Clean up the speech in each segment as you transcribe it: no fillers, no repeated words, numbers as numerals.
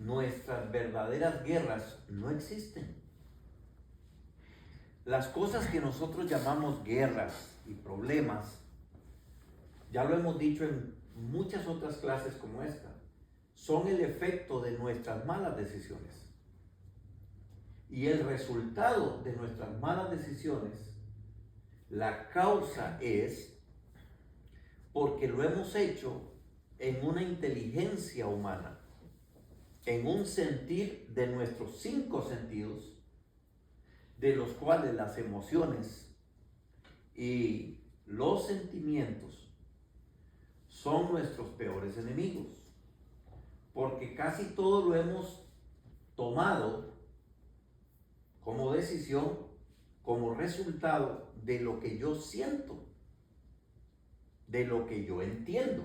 nuestras verdaderas guerras no existen. Las cosas que nosotros llamamos guerras y problemas, ya lo hemos dicho en muchas otras clases como esta, son el efecto de nuestras malas decisiones. Y el resultado de nuestras malas decisiones, la causa es porque lo hemos hecho en una inteligencia humana, en un sentir de nuestros 5 sentidos, de los cuales las emociones y los sentimientos son nuestros peores enemigos, porque casi todo lo hemos tomado como decisión, como resultado de lo que yo siento, de lo que yo entiendo.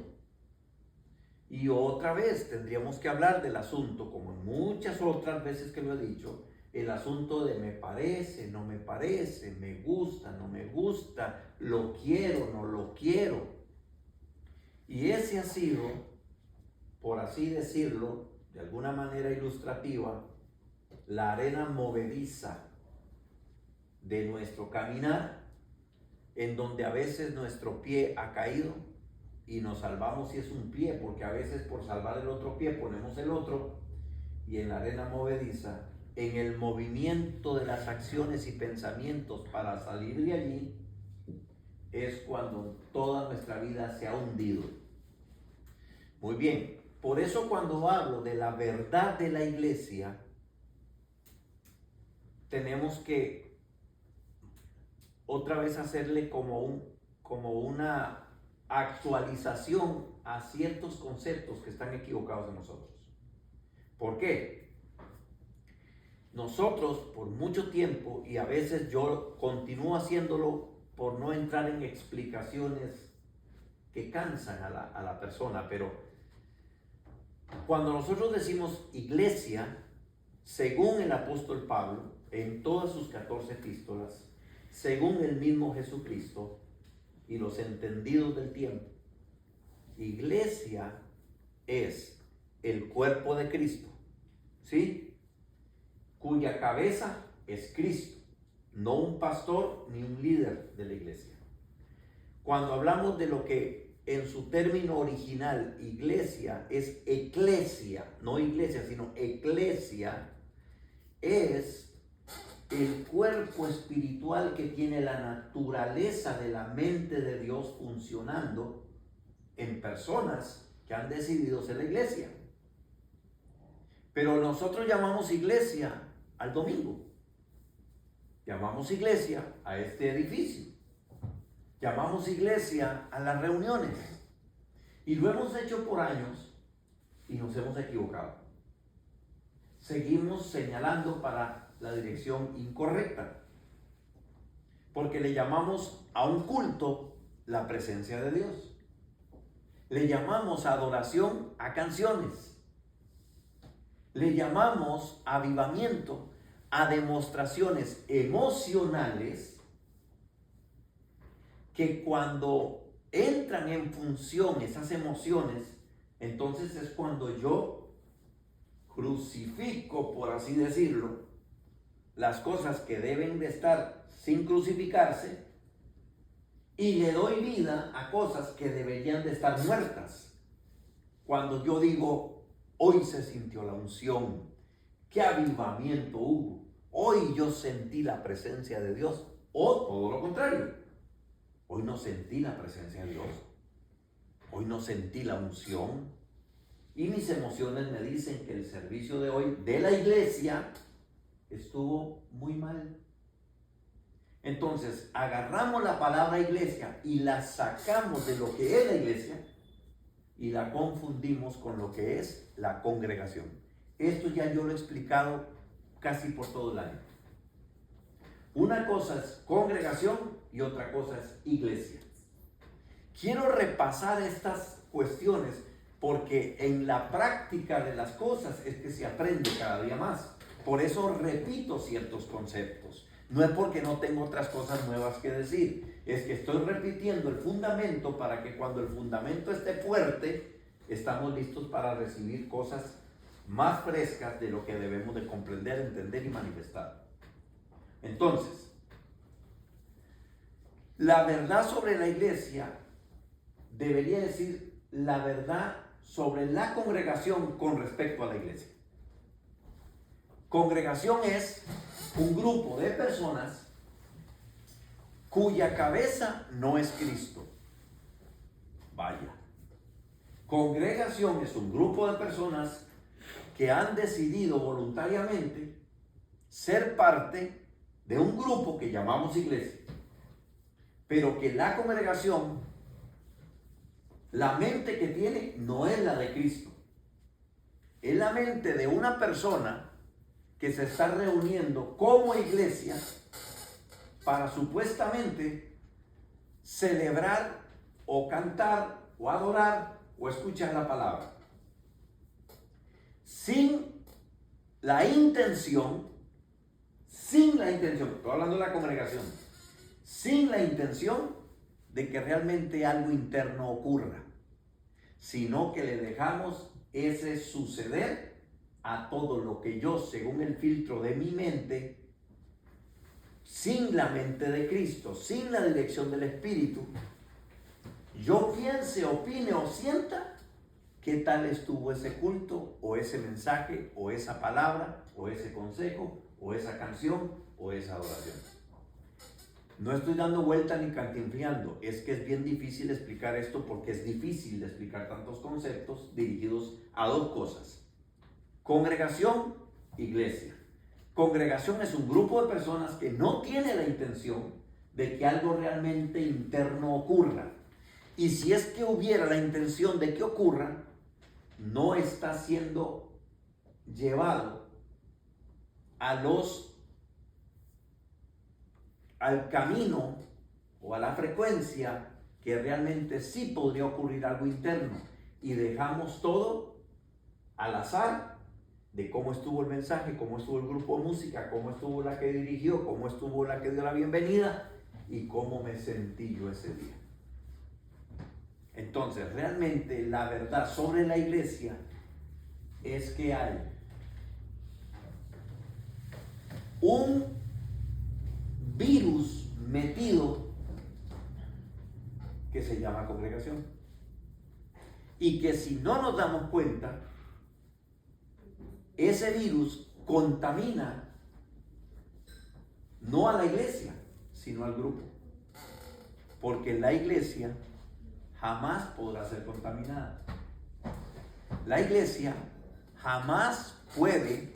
Y otra vez tendríamos que hablar del asunto, como en muchas otras veces que lo he dicho, el asunto de me parece, no me parece, me gusta, no me gusta, lo quiero, no lo quiero. Y ese ha sido, por así decirlo, de alguna manera ilustrativa, la arena movediza de nuestro caminar, en donde a veces nuestro pie ha caído y nos salvamos si es un pie, porque a veces por salvar el otro pie ponemos el otro, y en la arena movediza, en el movimiento de las acciones y pensamientos para salir de allí, es cuando toda nuestra vida se ha hundido. Muy bien, por eso cuando hablo de la verdad de la iglesia, tenemos que otra vez hacerle como una actualización a ciertos conceptos que están equivocados en nosotros. ¿Por qué? Nosotros por mucho tiempo, y a veces yo continúo haciéndolo por no entrar en explicaciones que cansan a la persona, pero cuando nosotros decimos iglesia, según el apóstol Pablo, en todas sus 14 epístolas, según el mismo Jesucristo y los entendidos del tiempo, iglesia es el cuerpo de Cristo, ¿sí? Cuya cabeza es Cristo, no un pastor ni un líder de la iglesia. Cuando hablamos de lo que en su término original iglesia es eclesia, no iglesia sino eclesia, es el cuerpo espiritual que tiene la naturaleza de la mente de Dios funcionando en personas que han decidido ser la iglesia. Pero nosotros llamamos iglesia al domingo, llamamos iglesia a este edificio, llamamos iglesia a las reuniones, y lo hemos hecho por años y nos hemos equivocado. Seguimos señalando para la dirección incorrecta, porque le llamamos a un culto la presencia de Dios, le llamamos adoración a canciones, le llamamos avivamiento a demostraciones emocionales que cuando entran en función esas emociones, entonces es cuando yo crucifico, por así decirlo, las cosas que deben de estar sin crucificarse y le doy vida a cosas que deberían de estar muertas. Cuando yo digo, hoy se sintió la unción, qué avivamiento hubo, hoy yo sentí la presencia de Dios, o todo lo contrario, hoy no sentí la presencia de Dios, hoy no sentí la unción, y mis emociones me dicen que el servicio de hoy de la iglesia estuvo muy mal. Entonces agarramos la palabra iglesia y la sacamos de lo que es la iglesia y la confundimos con lo que es la congregación. Esto ya yo lo he explicado casi por todo el año. Una cosa es congregación y otra cosa es iglesia. Quiero repasar estas cuestiones porque en la práctica de las cosas es que se aprende cada día más. Por eso repito ciertos conceptos. No es porque no tengo otras cosas nuevas que decir, es que estoy repitiendo el fundamento para que cuando el fundamento esté fuerte, estamos listos para recibir cosas más frescas de lo que debemos de comprender, entender y manifestar. Entonces, la verdad sobre la iglesia debería decir la verdad sobre la congregación con respecto a la iglesia. Congregación es un grupo de personas cuya cabeza no es Cristo. Vaya. Congregación es un grupo de personas que han decidido voluntariamente ser parte de un grupo que llamamos iglesia, pero que la congregación, la mente que tiene no es la de Cristo, es la mente de una persona que se está reuniendo como iglesia para supuestamente celebrar o cantar o adorar o escuchar la palabra, sin la intención, estoy hablando de la congregación, sin la intención de que realmente algo interno ocurra, sino que le dejamos ese suceder a todo lo que yo, según el filtro de mi mente, sin la mente de Cristo, sin la dirección del Espíritu, yo piense, opine o sienta qué tal estuvo ese culto, o ese mensaje, o esa palabra, o ese consejo, o esa canción, o esa adoración. No estoy dando vuelta ni cantinfleando, es que es bien difícil explicar esto porque es difícil de explicar tantos conceptos dirigidos a dos cosas. Congregación, iglesia. Congregación es un grupo de personas que no tiene la intención de que algo realmente interno ocurra. Y si es que hubiera la intención de que ocurra, no está siendo llevado al camino o a la frecuencia que realmente sí podría ocurrir algo interno. Y dejamos todo al azar de cómo estuvo el mensaje, cómo estuvo el grupo de música, cómo estuvo la que dirigió, cómo estuvo la que dio la bienvenida y cómo me sentí yo ese día. Entonces, realmente la verdad sobre la iglesia es que hay un virus metido que se llama congregación. Y que si no nos damos cuenta, ese virus contamina no a la iglesia, sino al grupo. Porque la iglesia jamás podrá ser contaminada. La iglesia jamás puede,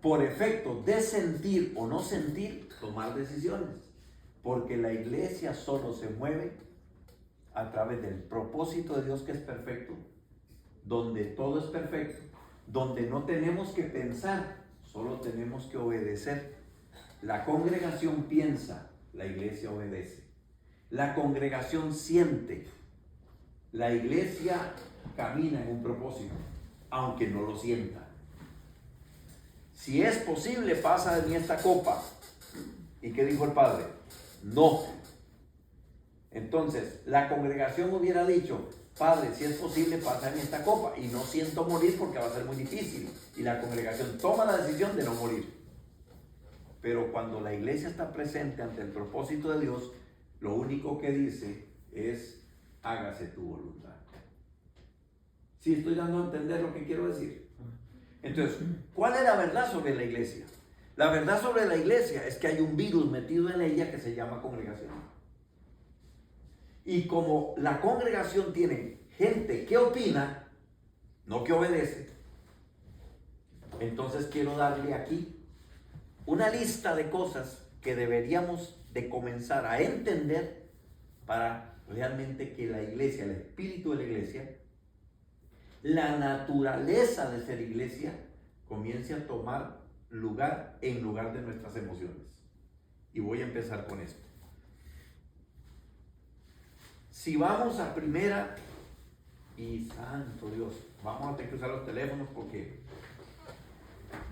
por efecto de sentir o no sentir, tomar decisiones. Porque la iglesia solo se mueve a través del propósito de Dios, que es perfecto, donde todo es perfecto, donde no tenemos que pensar, solo tenemos que obedecer. La congregación piensa, la iglesia obedece. La congregación siente, la iglesia camina en un propósito, aunque no lo sienta. Si es posible, pasa de mí esta copa. ¿Y qué dijo el Padre? No. Entonces, la congregación hubiera dicho: Padre, si es posible, pasa de mí esta copa, y no siento morir porque va a ser muy difícil. Y la congregación toma la decisión de no morir. Pero cuando la iglesia está presente ante el propósito de Dios, lo único que dice es: hágase tu voluntad. ¿Sí estoy dando a entender lo que quiero decir? Entonces, ¿cuál es la verdad sobre la iglesia? La verdad sobre la iglesia es que hay un virus metido en ella que se llama congregación. Y como la congregación tiene gente que opina, no que obedece, entonces quiero darle aquí una lista de cosas que deberíamos de comenzar a entender para realmente que la iglesia, el espíritu de la iglesia, la naturaleza de ser iglesia, comience a tomar lugar en lugar de nuestras emociones. Y voy a empezar con esto. Si vamos a primera, y santo Dios, vamos a tener que usar los teléfonos porque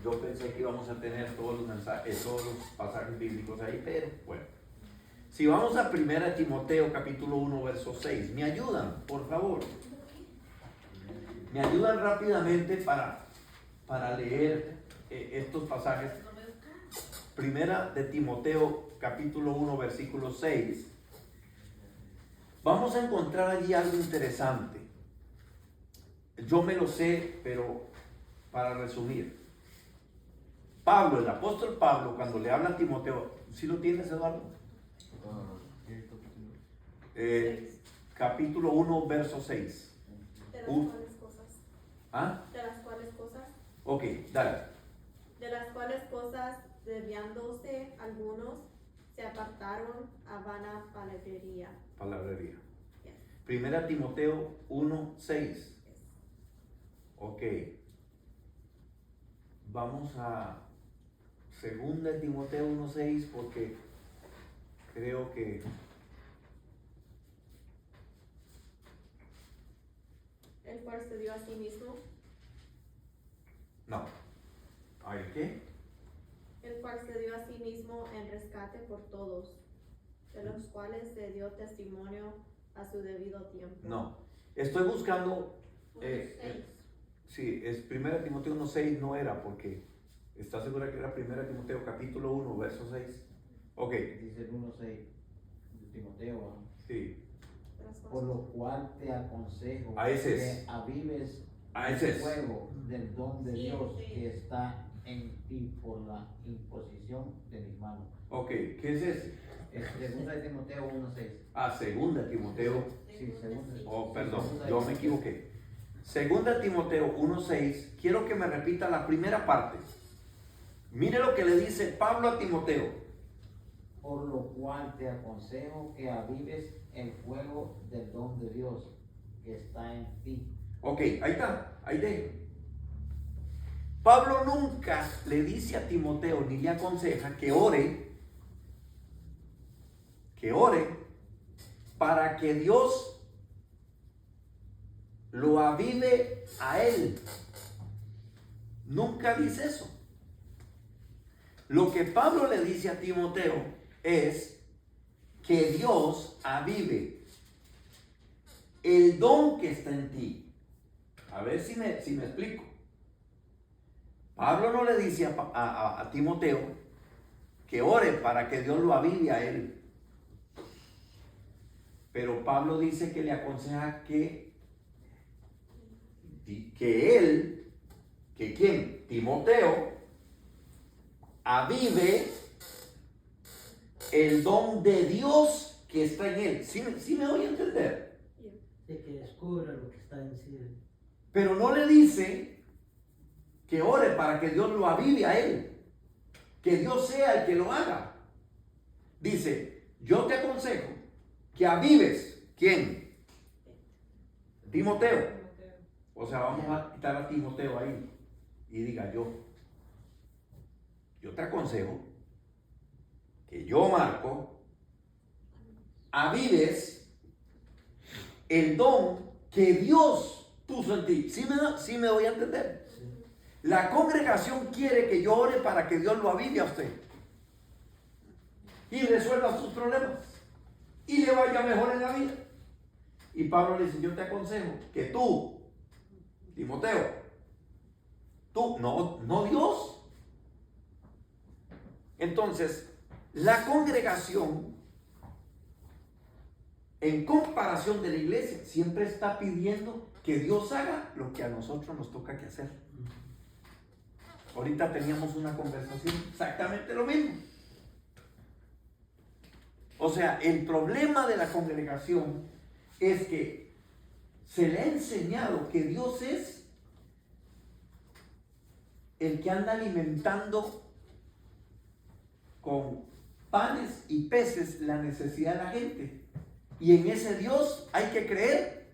yo pensé que íbamos a tener todos los mensajes, todos los pasajes bíblicos ahí, pero bueno. Si vamos a primera Timoteo capítulo 1 verso 6, ¿me ayudan, por favor? ¿Me ayudan rápidamente para leer estos pasajes? Primera de Timoteo, capítulo 1, versículo 6. Vamos a encontrar allí algo interesante. Yo me lo sé, pero para resumir. Pablo, el apóstol Pablo, cuando le habla a Timoteo, ¿sí lo tienes, Eduardo? Capítulo 1, verso 6. ¿De las cuales cosas? ¿Ah? ¿De las cuales cosas? Ok, dale. De las cuales cosas, desviándose algunos, se apartaron a vana palabrería. Palabrería. Yes. Primera Timoteo 1, 6. Yes. Ok. Vamos a Segunda de Timoteo 1, 6 porque creo que El cual se dio a sí mismo, no. ¿Ay qué? el cual se dio a sí mismo en rescate por todos, de los cuales se dio testimonio a su debido tiempo. No. Estoy buscando. Seis. Sí, es Primera Timoteo 1, 6 no era porque. ¿Estás segura que era Primera Timoteo capítulo 1, verso 6? Ok. Dice el 1:6 de Timoteo, ¿no? Sí. De las Por cuales- lo cual te aconsejo A ese que es. avives A ese el es. fuego del don de Sí, Dios sí. que está en ti por la imposición de mis manos. Ok, ¿qué es ese? Es segunda de Timoteo 1:6. Segunda Timoteo. Sí, segunda. Oh, perdón, Segunda de yo me Timoteo. equivoqué. Segunda Timoteo 1:6. Quiero que me repita la primera parte. Mire lo que le dice Pablo a Timoteo. Por lo cual te aconsejo que avives el fuego del don de Dios que está en ti. Ok, ahí está, ahí dejo. Pablo nunca le dice a Timoteo ni le aconseja que ore para que Dios lo avive a él. Nunca dice eso. Lo que Pablo le dice a Timoteo es que Dios avive el don que está en ti. A ver si me explico. Pablo no le dice a Timoteo que ore para que Dios lo avive a él. Pero Pablo dice que le aconseja que él, que ¿quién? Timoteo, avive el don de Dios que está en él. ¿Sí me voy a entender? De que descubra lo que está en sí. Pero no le dice que ore para que Dios lo avive a él, que Dios sea el que lo haga. Dice, yo te aconsejo que avives, ¿quién? Timoteo. O sea, vamos a quitar a Timoteo ahí y diga yo te aconsejo que yo, Marco, avives el don que Dios puso en ti. ¿Sí me voy a entender? La congregación quiere que yo ore para que Dios lo avive a usted y resuelva sus problemas y le vaya mejor en la vida. Y Pablo le dice, yo te aconsejo que tú, Timoteo, tú, no Dios. Entonces, la congregación, en comparación de la iglesia, siempre está pidiendo que Dios haga lo que a nosotros nos toca que hacer. Ahorita teníamos una conversación exactamente lo mismo. O sea, el problema de la congregación es que se le ha enseñado que Dios es el que anda alimentando con panes y peces la necesidad de la gente. Y en ese Dios hay que creer,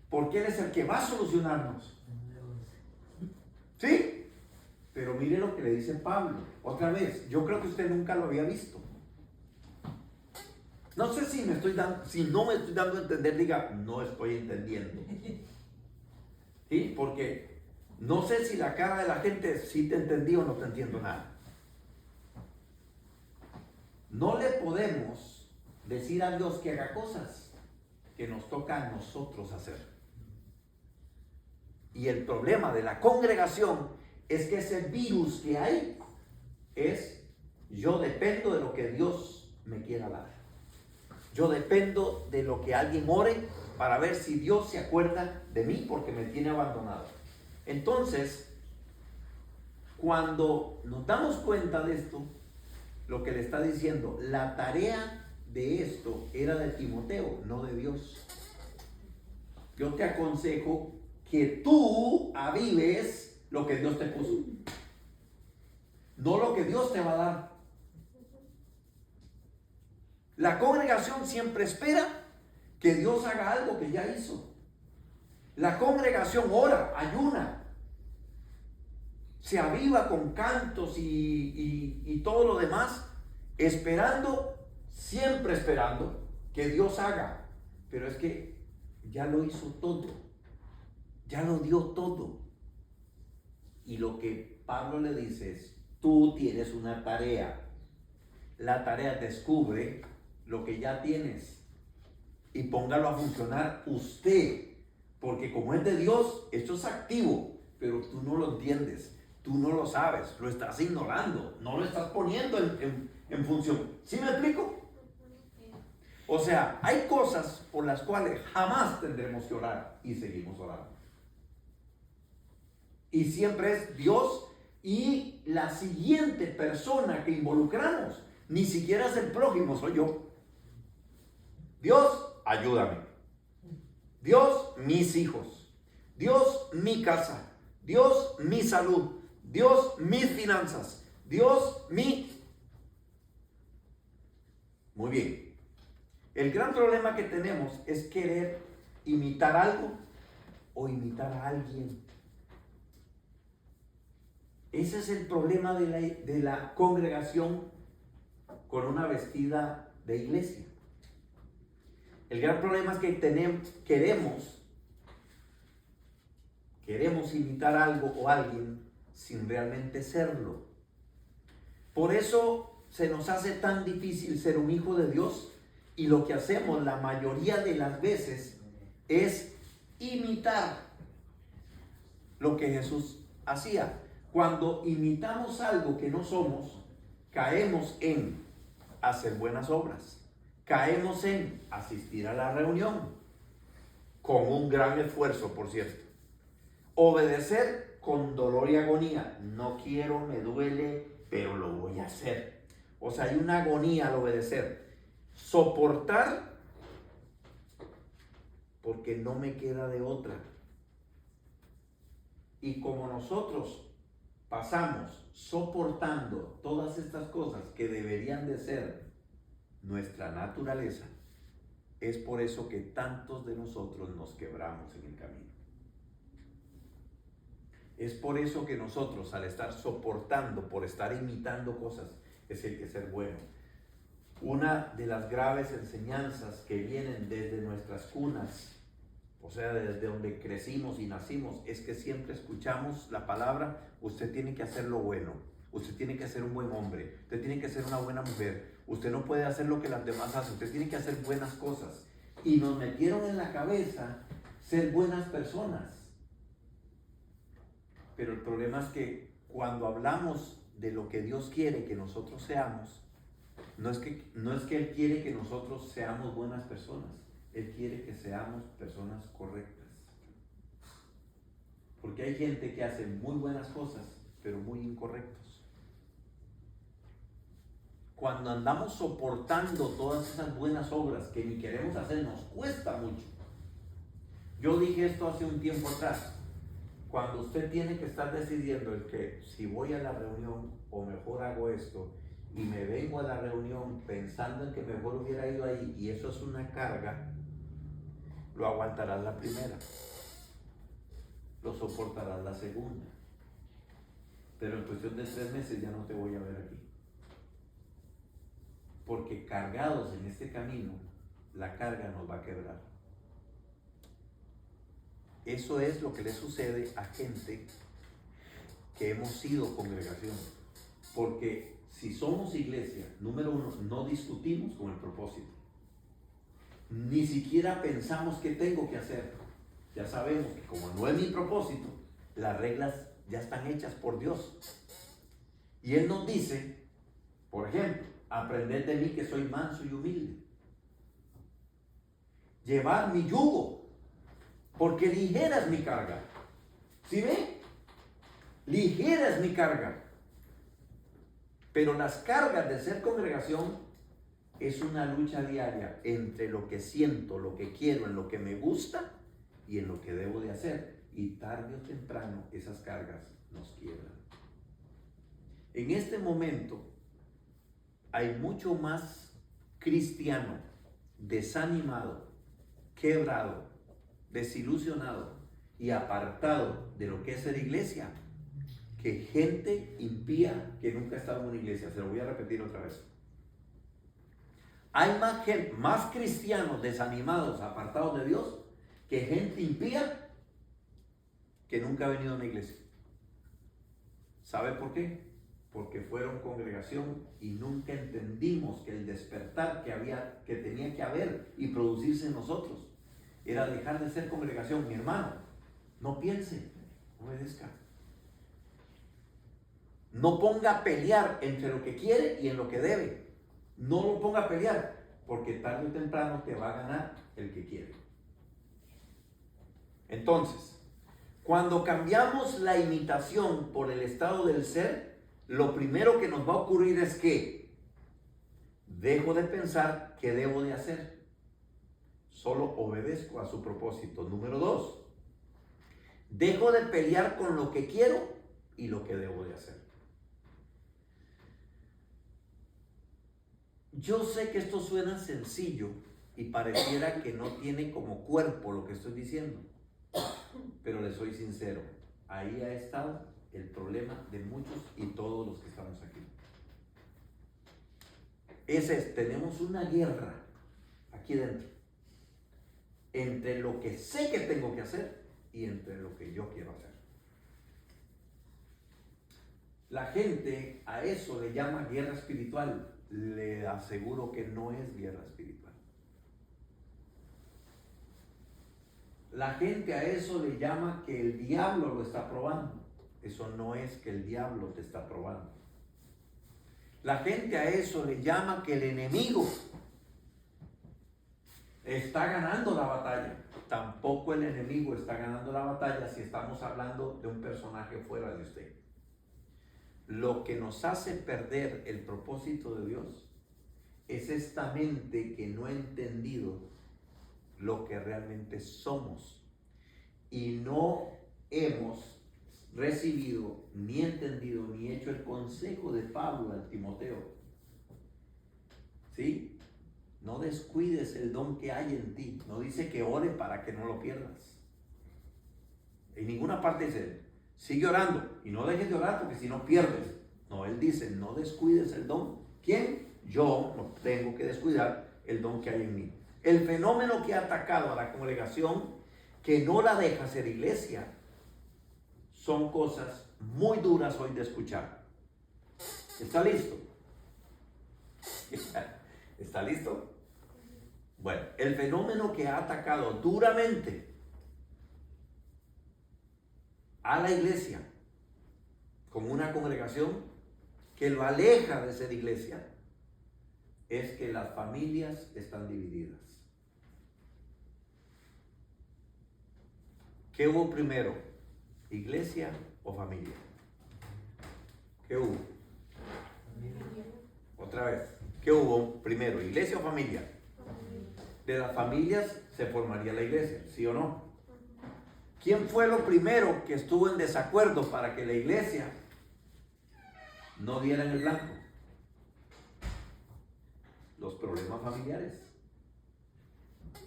porque Él es el que va a solucionarnos. ¿Sí? Pero mire lo que le dice Pablo. Otra vez, yo creo que usted nunca lo había visto. No sé si no me estoy dando a entender, diga, no estoy entendiendo. ¿Sí? Porque no sé si la cara de la gente sí te entendí o no te entiendo nada. No le podemos decir a Dios que haga cosas que nos toca a nosotros hacer. Y el problema de la congregación es que ese virus que hay es: yo dependo de lo que Dios me quiera dar. Yo dependo de lo que alguien ore para ver si Dios se acuerda de mí porque me tiene abandonado. Entonces, cuando nos damos cuenta de esto, lo que le está diciendo, la tarea de esto era de Timoteo, no de Dios. Yo te aconsejo que tú avives lo que Dios te puso, no lo que Dios te va a dar. La congregación siempre espera que Dios haga algo que ya hizo. La congregación ora, ayuna, se aviva con cantos y todo lo demás, esperando, siempre esperando que Dios haga. Pero es que ya lo hizo todo, ya lo dio todo. Y lo que Pablo le dice es: tú tienes una tarea. La tarea descubre lo que ya tienes y póngalo a funcionar usted, porque como es de Dios, esto es activo, pero tú no lo entiendes, tú no lo sabes, lo estás ignorando, no lo estás poniendo en función. ¿Sí me explico? O sea, hay cosas por las cuales jamás tendremos que orar y seguimos orando. Y siempre es Dios y la siguiente persona que involucramos, ni siquiera es el prójimo, soy yo. Dios, ayúdame. Dios, mis hijos. Dios, mi casa. Dios, mi salud. Dios, mis finanzas. Dios, Muy bien. El gran problema que tenemos es querer imitar algo o imitar a alguien. Ese es el problema de la congregación con una vestida de iglesia. El gran problema es que queremos imitar algo o alguien sin realmente serlo. Por eso se nos hace tan difícil ser un hijo de Dios, y lo que hacemos la mayoría de las veces es imitar lo que Jesús hacía. Cuando imitamos algo que no somos, caemos en hacer buenas obras. Caemos en asistir a la reunión, con un gran esfuerzo, por cierto. Obedecer con dolor y agonía. No quiero, me duele, pero lo voy a hacer. O sea, hay una agonía al obedecer. Soportar porque no me queda de otra. Y como nosotros pasamos soportando todas estas cosas que deberían de ser nuestra naturaleza, es por eso que tantos de nosotros nos quebramos en el camino. Es por eso que nosotros, al estar soportando, por estar imitando cosas, es el que ser bueno. Una de las graves enseñanzas que vienen desde nuestras cunas, o sea, desde donde crecimos y nacimos, es que siempre escuchamos la palabra: usted tiene que hacer lo bueno, usted tiene que ser un buen hombre, usted tiene que ser una buena mujer, usted no puede hacer lo que las demás hacen, usted tiene que hacer buenas cosas. Y nos metieron en la cabeza ser buenas personas. Pero el problema es que cuando hablamos de lo que Dios quiere que nosotros seamos, no es que Él quiere que nosotros seamos buenas personas, Él quiere que seamos personas correctas. Porque hay gente que hace muy buenas cosas, pero muy incorrectos. Cuando andamos soportando todas esas buenas obras que ni queremos hacer, nos cuesta mucho. Yo dije esto hace un tiempo atrás. Cuando usted tiene que estar decidiendo el que si voy a la reunión o mejor hago esto, y me vengo a la reunión pensando en que mejor hubiera ido ahí, y eso es una carga, lo aguantarás la primera, lo soportarás la segunda, pero en cuestión de 3 meses ya no te voy a ver aquí, porque cargados en este camino, la carga nos va a quebrar. Eso es lo que le sucede a gente que hemos sido congregación. Porque si somos iglesia, número 1, no discutimos con el propósito. Ni siquiera pensamos qué tengo que hacer. ya sabemos que como no es mi propósito, las reglas ya están hechas por Dios. Y Él nos dice, por ejemplo, aprended de mí que soy manso y humilde. Llevad mi yugo, porque ligera es mi carga. ¿Sí ve? Ligera es mi carga. Pero las cargas de ser congregación es una lucha diaria entre lo que siento, lo que quiero, en lo que me gusta y en lo que debo de hacer. Y tarde o temprano esas cargas nos quiebran. En este momento hay mucho más cristiano desanimado, quebrado, desilusionado y apartado de lo que es ser iglesia que gente impía que nunca ha estado en una iglesia. Se lo voy a repetir otra vez. Hay más cristianos desanimados, apartados de Dios, que gente impía que nunca ha venido a una iglesia. ¿Sabe por qué? Porque fueron congregación y nunca entendimos que el despertar que tenía que haber y producirse en nosotros era dejar de ser congregación. Mi hermano, no piense, obedezca. No ponga a pelear entre lo que quiere y en lo que debe. No lo ponga a pelear, porque tarde o temprano te va a ganar el que quiere. Entonces, cuando cambiamos la imitación por el estado del ser, lo primero que nos va a ocurrir es que dejo de pensar qué debo de hacer. Solo obedezco a su propósito. Número 2, dejo de pelear con lo que quiero y lo que debo de hacer. Yo sé que esto suena sencillo y pareciera que no tiene como cuerpo lo que estoy diciendo, pero les soy sincero, ahí ha estado el problema de muchos y todos los que estamos aquí. Tenemos una guerra aquí dentro entre lo que sé que tengo que hacer y entre lo que yo quiero hacer. La gente a eso le llama guerra espiritual. Le aseguro que no es guerra espiritual. La gente a eso le llama que el diablo lo está probando. Eso no es que el diablo te está probando. La gente a eso le llama que el enemigo está ganando la batalla. Tampoco el enemigo está ganando la batalla si estamos hablando de un personaje fuera de usted. Lo que nos hace perder el propósito de Dios es esta mente que no ha entendido lo que realmente somos y no hemos recibido, ni entendido, ni hecho el consejo de Pablo al Timoteo. ¿Sí? No descuides el don que hay en ti. No dice que ore para que no lo pierdas. En ninguna parte dice, sigue orando y no dejes de orar porque si no pierdes. No, él dice, no descuides el don. ¿Quién? Yo no tengo que descuidar el don que hay en mí. El fenómeno que ha atacado a la congregación, que no la deja ser iglesia, son cosas muy duras hoy de escuchar. ¿Está listo? ¿Está listo? Bueno, el fenómeno que ha atacado duramente a la iglesia como una congregación que lo aleja de ser iglesia es que las familias están divididas. ¿Qué hubo primero? ¿Iglesia o familia? ¿Qué hubo? Otra vez. ¿Qué hubo primero? ¿Iglesia o familia? De las familias se formaría la iglesia, ¿sí o no? ¿Quién fue lo primero que estuvo en desacuerdo para que la iglesia no diera en el blanco? Los problemas familiares.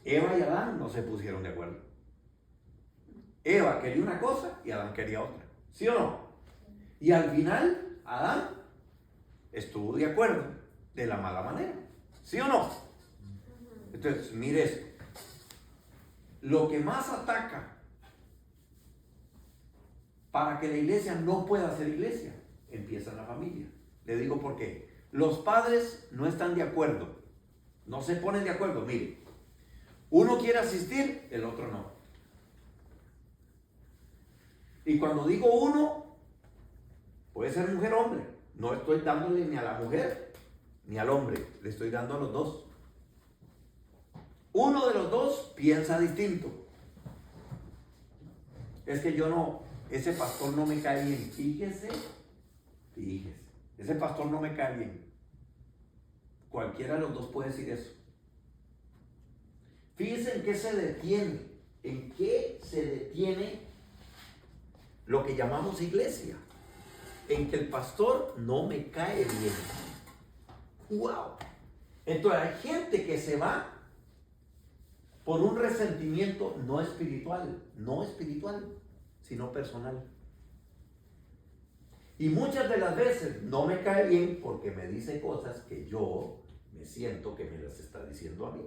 Eva y Adán no se pusieron de acuerdo. Eva quería una cosa y Adán quería otra, ¿sí o no? Y al final Adán estuvo de acuerdo de la mala manera, ¿sí o no? Entonces, mire esto. Lo que más ataca para que la iglesia no pueda ser iglesia, empieza en la familia. Le digo por qué. Los padres no están de acuerdo, no se ponen de acuerdo. Mire, uno quiere asistir, el otro no. Y cuando digo uno, puede ser mujer o hombre. No estoy dándole ni a la mujer ni al hombre, le estoy dando a los dos. Uno de los dos piensa distinto. Es que yo no, ese pastor no me cae bien. Fíjese, ese pastor no me cae bien. Cualquiera de los dos puede decir eso. Fíjense en qué se detiene, lo que llamamos iglesia. En que el pastor no me cae bien. ¡Wow! Entonces hay gente que se va por un resentimiento no espiritual, sino personal. Y muchas de las veces no me cae bien porque me dice cosas que yo me siento que me las está diciendo a mí.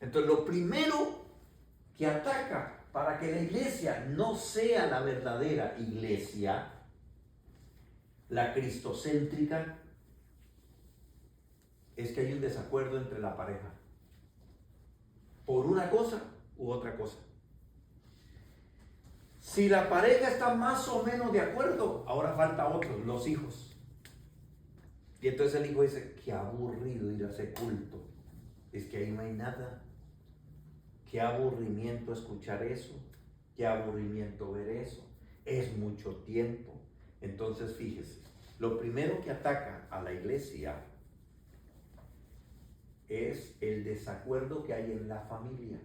Entonces lo primero que ataca para que la iglesia no sea la verdadera iglesia, la cristocéntrica, es que hay un desacuerdo entre la pareja por una cosa u otra cosa. Si la pareja está más o menos de acuerdo, ahora falta otro, los hijos. Y entonces el hijo dice, qué aburrido ir a ese culto, es que ahí no hay nada. Qué aburrimiento escuchar eso, qué aburrimiento ver eso, es mucho tiempo. Entonces fíjese, lo primero que ataca a la iglesia es el desacuerdo que hay en la familia.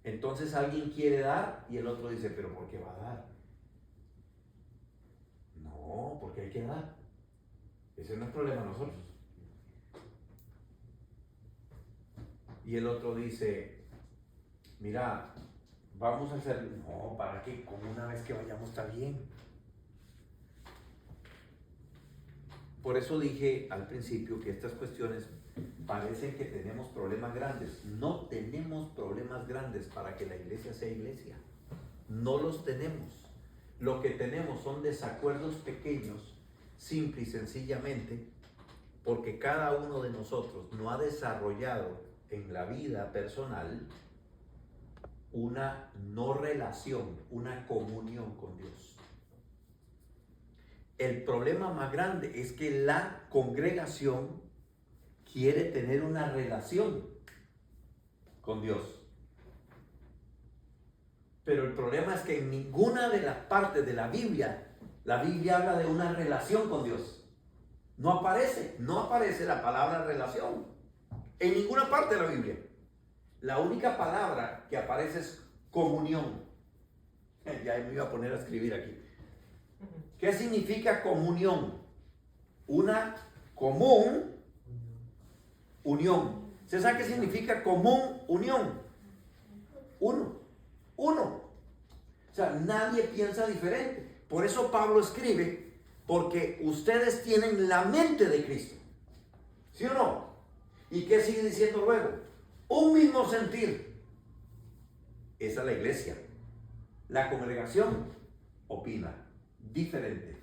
Entonces alguien quiere dar y el otro dice, pero ¿por qué va a dar? No, porque hay que dar. Ese no es problema de nosotros. Y el otro dice, mira, vamos a hacer, no, ¿para qué? Como una vez que vayamos está bien. Por eso dije al principio que estas cuestiones parecen que tenemos problemas grandes. No tenemos problemas grandes para que la iglesia sea iglesia. No los tenemos. Lo que tenemos son desacuerdos pequeños, simple y sencillamente, porque cada uno de nosotros no ha desarrollado en la vida personal una no relación, una comunión con Dios. El problema más grande es que la congregación quiere tener una relación con Dios. Pero el problema es que en ninguna de las partes de la Biblia habla de una relación con Dios. No aparece la palabra relación en ninguna parte de la Biblia. La única palabra que aparece es comunión. Ya me iba a poner a escribir aquí. ¿Qué significa comunión? Una común unión. ¿Se sabe qué significa común unión? Uno. O sea, nadie piensa diferente. Por eso Pablo escribe, porque ustedes tienen la mente de Cristo. ¿Sí o no? ¿Y qué sigue diciendo luego? Un mismo sentir. Esa es la iglesia. La congregación opina diferente.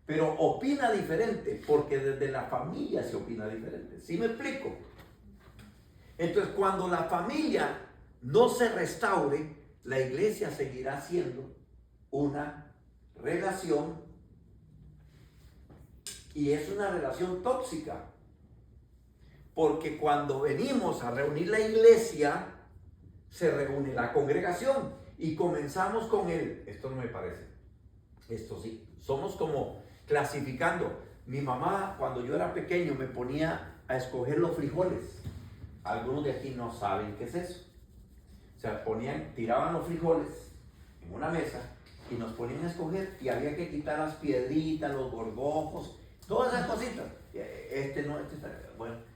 Pero opina diferente porque desde la familia se opina diferente. ¿Sí me explico? Entonces, cuando la familia no se restaure, la iglesia seguirá siendo una relación, y es una relación tóxica. Porque cuando venimos a reunir la iglesia, se reúne la congregación y comenzamos con esto no me parece, esto sí. Somos como clasificando. Mi mamá, cuando yo era pequeño, me ponía a escoger los frijoles. Algunos de aquí no saben qué es eso. O sea, tiraban los frijoles en una mesa y nos ponían a escoger, y había que quitar las piedritas, los gorgojos, todas esas cositas. Bueno.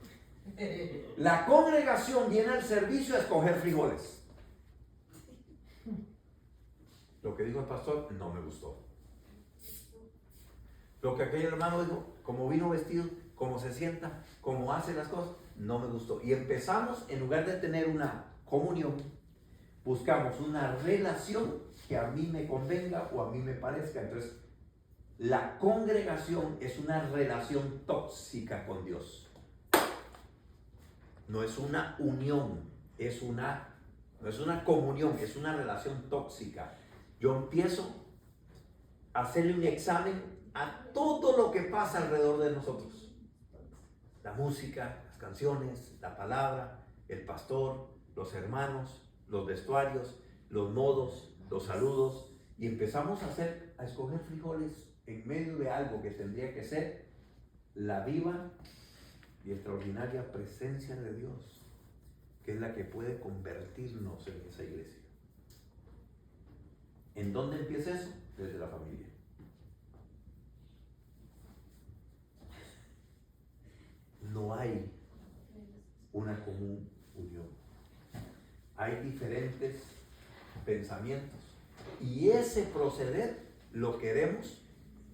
La congregación viene al servicio a escoger frijoles. Lo que dijo el pastor no me gustó. Lo que aquel hermano dijo, cómo vino vestido, cómo se sienta, cómo hace las cosas, no me gustó. Y empezamos, en lugar de tener una comunión, buscamos una relación que a mí me convenga o a mí me parezca. Entonces, la congregación es una relación tóxica con Dios. No es una unión, es una No es una comunión, es una relación tóxica. Yo empiezo a hacerle un examen a todo lo que pasa alrededor de nosotros. La música, las canciones, la palabra, el pastor, los hermanos, los vestuarios, los modos, los saludos, y empezamos a escoger frijoles en medio de algo que tendría que ser la viva y extraordinaria presencia de Dios, que es la que puede convertirnos en esa iglesia. ¿En dónde empieza eso? Desde la familia. No hay una común unión. Hay diferentes pensamientos y ese proceder lo queremos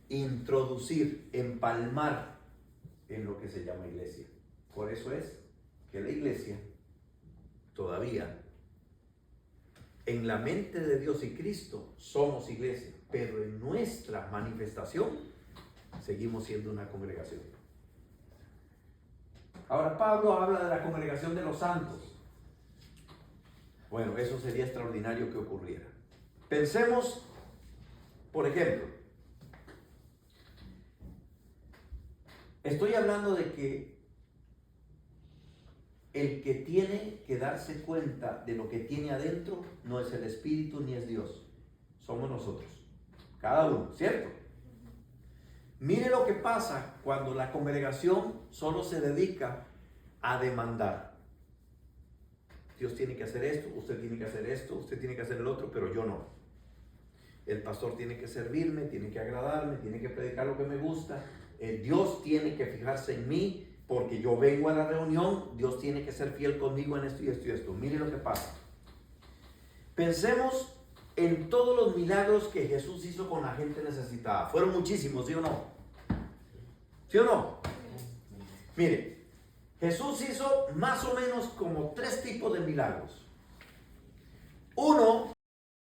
introducir, empalmar en lo que se llama iglesia. Por eso es que la iglesia todavía en la mente de Dios y Cristo somos iglesia, pero en nuestra manifestación seguimos siendo una congregación. Ahora Pablo habla de la congregación de los santos. Bueno, eso sería extraordinario que ocurriera. Pensemos, por ejemplo, estoy hablando de que el que tiene que darse cuenta de lo que tiene adentro no es el Espíritu ni es Dios, somos nosotros, cada uno, ¿cierto? Mire lo que pasa cuando la congregación solo se dedica a demandar. Dios tiene que hacer esto, usted tiene que hacer esto, usted tiene que hacer el otro, pero yo no. El pastor tiene que servirme, tiene que agradarme, tiene que predicar lo que me gusta. Dios tiene que fijarse en mí porque yo vengo a la reunión. Dios tiene que ser fiel conmigo en esto y esto y esto. Mire lo que pasa. Pensemos en todos los milagros que Jesús hizo con la gente necesitada. Fueron muchísimos, ¿sí o no? ¿Sí o no? Mire, Jesús hizo más o menos como 3 tipos de milagros. Uno